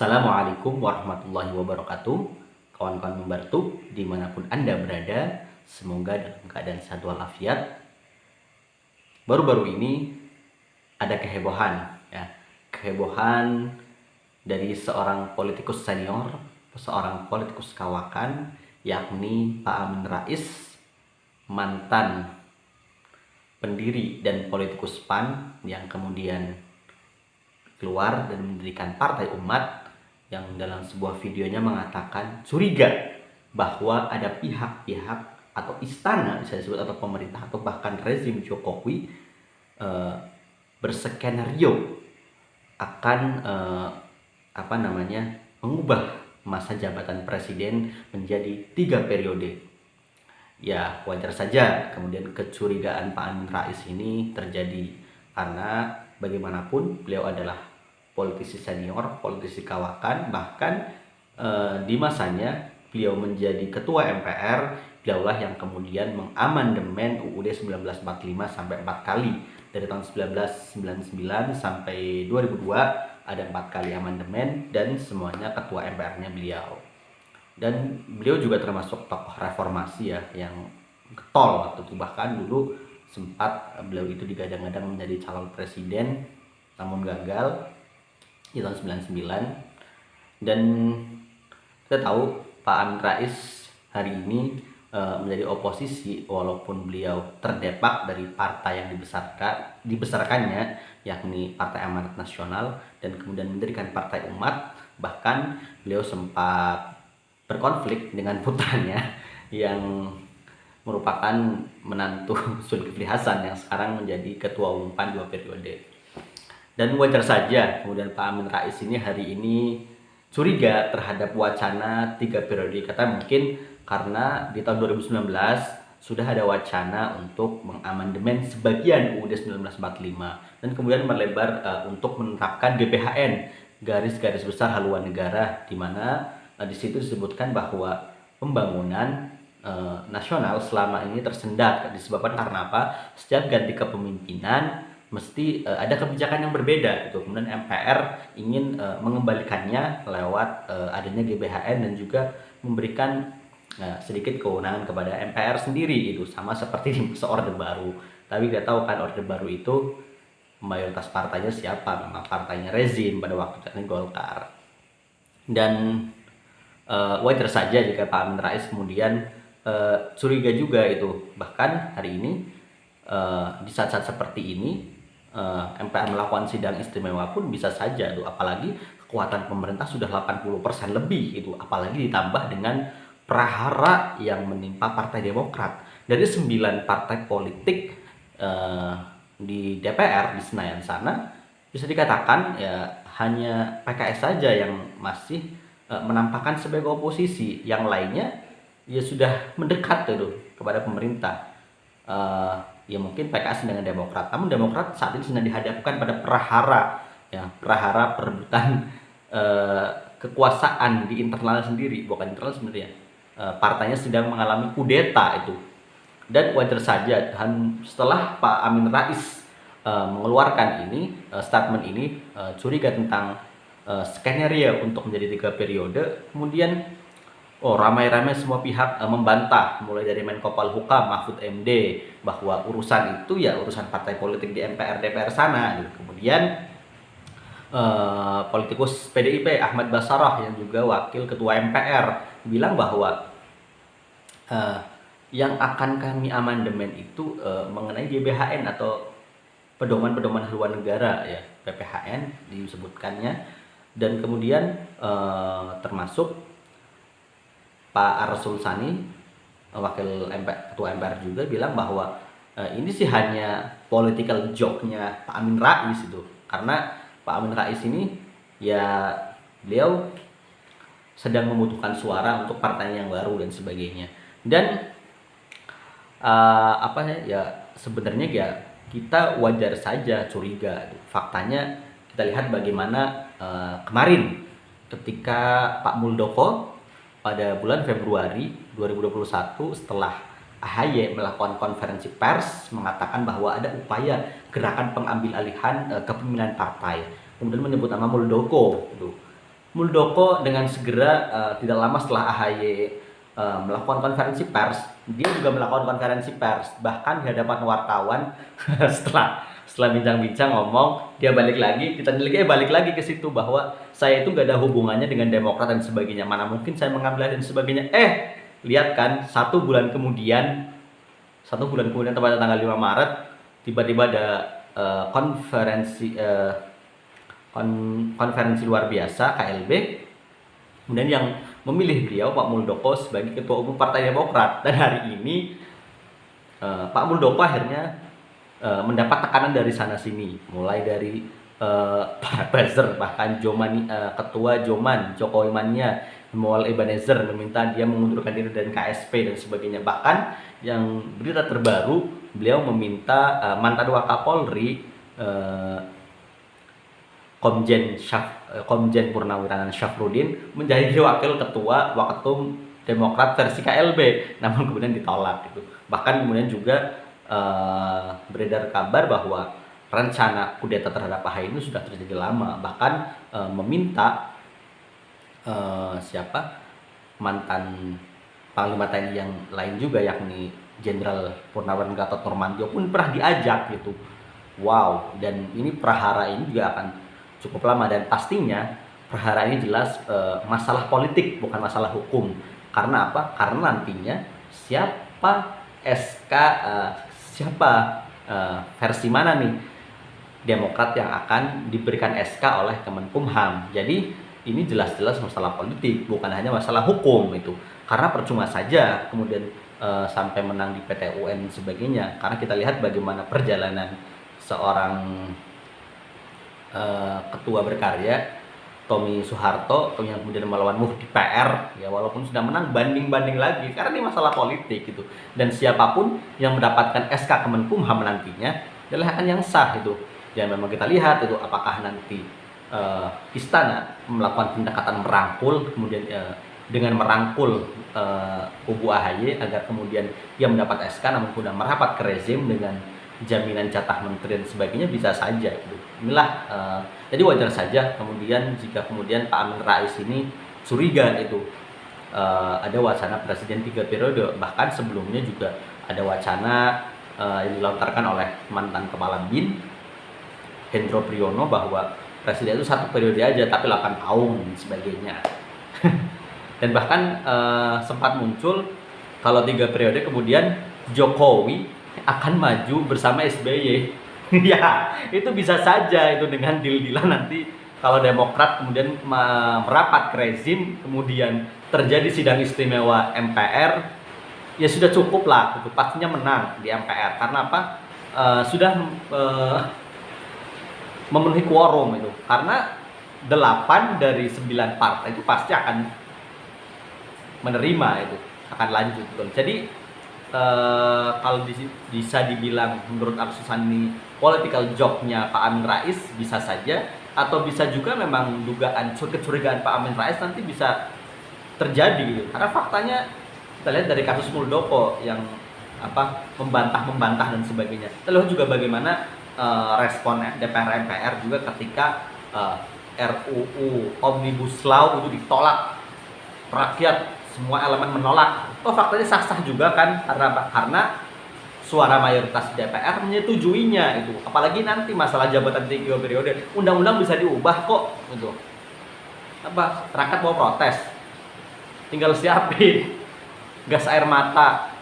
Assalamualaikum warahmatullahi wabarakatuh. Kawan-kawan membantu dimanapun Anda berada, semoga dalam keadaan sehat walafiat. Baru-baru ini ada kehebohan, ya, kehebohan dari seorang politikus senior, seorang politikus kawakan, yakni Pak Amin Rais, mantan pendiri dan politikus PAN yang kemudian keluar dan mendirikan Partai Umat, yang dalam sebuah videonya mengatakan curiga bahwa ada pihak-pihak atau istana bisa disebut, atau pemerintah, atau bahkan rezim Jokowi berskenario akan mengubah masa jabatan presiden menjadi 3 periode. Ya, wajar saja kemudian kecurigaan Pak Amin Rais ini terjadi, karena bagaimanapun beliau adalah politisi senior, politisi kawakan, bahkan di masanya beliau menjadi ketua MPR, beliaulah yang kemudian mengamandemen UUD 1945 sampai 4 kali. Dari tahun 1999 sampai 2002 ada 4 kali amandemen, dan semuanya ketua MPR-nya beliau. Dan beliau juga termasuk tokoh reformasi, ya, yang getol waktu itu. Bahkan dulu sempat beliau itu digadang-gadang menjadi calon presiden, namun gagal di tahun 99. Dan kita tahu Pak Amin Rais hari ini menjadi oposisi, walaupun beliau terdepak dari partai yang dibesarkannya, yakni Partai Amanat Nasional, dan kemudian mendirikan Partai Umat. Bahkan beliau sempat berkonflik dengan putranya yang merupakan menantu Zulkifli Hasan yang sekarang menjadi ketua umum PAN 2 periode. Dan wajar saja kemudian Pak Amin Rais ini hari ini curiga terhadap wacana 3 periode. Kata mungkin karena di tahun 2019 sudah ada wacana untuk mengamandemen sebagian UUD 1945, dan kemudian melebar untuk menerapkan GBHN, garis-garis besar haluan negara, di mana di situ disebutkan bahwa pembangunan nasional selama ini tersendat disebabkan karena apa? Setiap ganti kepemimpinan mesti ada kebijakan yang berbeda gitu. Kemudian MPR ingin mengembalikannya lewat adanya GBHN, dan juga memberikan sedikit kewenangan kepada MPR sendiri, itu sama seperti di masa Orde Baru. Tapi kita tahu kan Orde Baru itu mayoritas partainya siapa? Memang partainya rezim pada waktu itu, Golkar. Dan wajar saja jika Pak Amin Rais kemudian curiga juga itu. Bahkan hari ini di saat-saat seperti ini MPR melakukan sidang istimewa pun bisa saja tuh, apalagi kekuatan pemerintah sudah 80% lebih itu, apalagi ditambah dengan prahara yang menimpa Partai Demokrat. Dari 9 partai politik di DPR di Senayan sana, bisa dikatakan ya hanya PKS saja yang masih menampakkan sebagai oposisi. Yang lainnya ya sudah mendekat tuh kepada pemerintah. Ya mungkin PKS dengan Demokrat, namun Demokrat saat ini sedang dihadapkan pada prahara, ya, prahara perebutan kekuasaan di internal sendiri, bukan internal sebenarnya. Partainya sedang mengalami kudeta itu. Dan wajar saja, dan setelah Pak Amin Rais mengeluarkan ini statement ini, curiga tentang skenario untuk menjadi 3 periode, kemudian ramai-ramai semua pihak membantah, mulai dari Menko Polhukam Mahfud MD, bahwa urusan itu ya urusan partai politik di MPR DPR sana. Kemudian politikus PDIP Ahmad Basarah yang juga wakil ketua MPR bilang bahwa yang akan kami amandemen itu mengenai GBHN atau pedoman-pedoman haluan negara, ya, PPHN disebutkannya. Dan kemudian termasuk Pak Arsul Sani, wakil ketua MPR juga bilang bahwa ini sih hanya political joke-nya Pak Amin Rais itu, karena Pak Amin Rais ini ya beliau sedang membutuhkan suara untuk partainya yang baru dan sebagainya. Dan sebenarnya ya kita wajar saja curiga. Faktanya kita lihat bagaimana kemarin ketika Pak Muldoko pada bulan Februari 2021 setelah AHY melakukan konferensi pers mengatakan bahwa ada upaya gerakan pengambil alihan kepemimpinan partai, kemudian menyebut nama Muldoko. Muldoko dengan segera tidak lama setelah AHY melakukan konferensi pers, dia juga melakukan konferensi pers, bahkan di hadapan wartawan. setelah bincang-bincang ngomong, dia balik lagi, kita balik lagi ke situ bahwa saya itu gak ada hubungannya dengan Demokrat dan sebagainya, mana mungkin saya mengambil dan sebagainya. Lihat kan, satu bulan kemudian tepatnya tanggal 5 Maret tiba-tiba ada konferensi luar biasa KLB, kemudian yang memilih beliau Pak Muldoko sebagai ketua umum Partai Demokrat. Dan hari ini Pak Muldoko akhirnya mendapat tekanan dari sana sini, mulai dari para buzzer, bahkan ketua Joman Jokowi Mania Mual Ebenezer meminta dia mengundurkan diri dari KSP dan sebagainya. Bahkan yang berita terbaru, beliau meminta mantan Wakapolri Komjen Purnawirawan Syafruddin menjadi wakil ketua Waketum Demokrat versi KLB, namun kemudian ditolak gitu. Bahkan kemudian juga beredar kabar bahwa rencana kudeta terhadap AHY ini sudah terjadi lama, bahkan meminta mantan Panglima TNI yang lain juga, yakni Jenderal Purnawirawan Gatot Nurmantio pun pernah diajak gitu. Wow, dan ini prahara ini juga akan cukup lama, dan pastinya prahara ini jelas masalah politik, bukan masalah hukum. Karena apa? Karena nantinya versi mana nih Demokrat yang akan diberikan SK oleh Kemenkumham. Jadi ini jelas-jelas masalah politik, bukan hanya masalah hukum itu. Karena percuma saja kemudian sampai menang di PT UN sebagainya. Karena kita lihat bagaimana perjalanan seorang ketua berkarya Tommy Soeharto yang kemudian melawan Muhdi PR, ya walaupun sudah menang banding lagi, karena ini masalah politik gitu. Dan siapapun yang mendapatkan SK Kemenkumham nantinya adalah akan yang sah itu. Dan memang kita lihat itu apakah nanti istana melakukan pendekatan merangkul, kemudian dengan merangkul kubu AHY agar kemudian dia mendapat SK, namun sudah merapat ke rezim dengan jaminan jatah menteri dan sebagainya, bisa saja gitu. Inilah jadi wajar saja kemudian jika kemudian Pak Amin Rais ini curiga itu ada wacana presiden 3 periode. Bahkan sebelumnya juga ada wacana yang dilontarkan oleh mantan kepala BIN Hendro Priyono bahwa presiden itu 1 periode aja tapi 8 tahun dan sebagainya. Dan bahkan sempat muncul kalau 3 periode kemudian Jokowi akan maju bersama SBY. Ya, itu bisa saja itu dengan deal-dealan nanti kalau Demokrat kemudian merapat ke rezim, kemudian terjadi sidang istimewa MPR, ya sudah cukup lah, itu pastinya menang di MPR. Karena apa? Sudah memenuhi quorum itu. Karena 8 dari 9 partai itu pasti akan menerima itu, akan lanjut. Jadi kalau bisa dibilang menurut Arsus ini political joke-nya Pak Amin Rais, bisa saja, atau bisa juga memang dugaan kecurigaan Pak Amin Rais nanti bisa terjadi gitu. Karena faktanya kita lihat dari kasus Muldoko yang membantah dan sebagainya. Kita lihat juga bagaimana respon DPR MPR juga ketika RUU Omnibus Law itu ditolak, rakyat semua elemen menolak. Faktanya sah-sah juga kan, karena suara mayoritas DPR menyetujuinya itu. Apalagi nanti masalah jabatan 3 periode, undang-undang bisa diubah kok gitu. Rakyat mau protes, tinggal siapin gas air mata.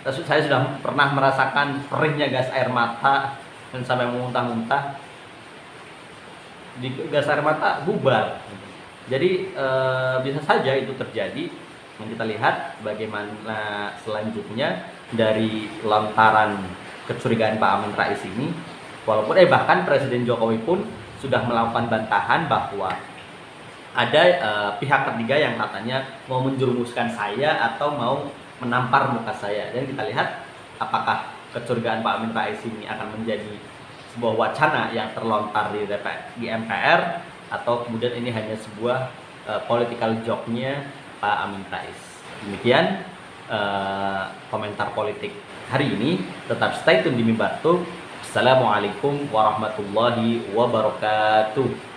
Saya sudah pernah merasakan perihnya gas air mata dan sampai muntah-muntah. Di gas air mata bubar. Jadi bisa saja itu terjadi. Yang kita lihat bagaimana selanjutnya dari lontaran kecurigaan Pak Amin Rais ini. Walaupun bahkan Presiden Jokowi pun sudah melakukan bantahan bahwa ada pihak ketiga yang katanya mau menjerumuskan saya atau mau menampar muka saya. Dan kita lihat apakah kecurigaan Pak Amin Rais ini akan menjadi sebuah wacana yang terlontar di MPR, atau kemudian ini hanya sebuah political joke-nya Pak Amin Rais. Demikian komentar politik hari ini. Tetap stay tune di Mimbar Talk. Assalamualaikum warahmatullahi wabarakatuh.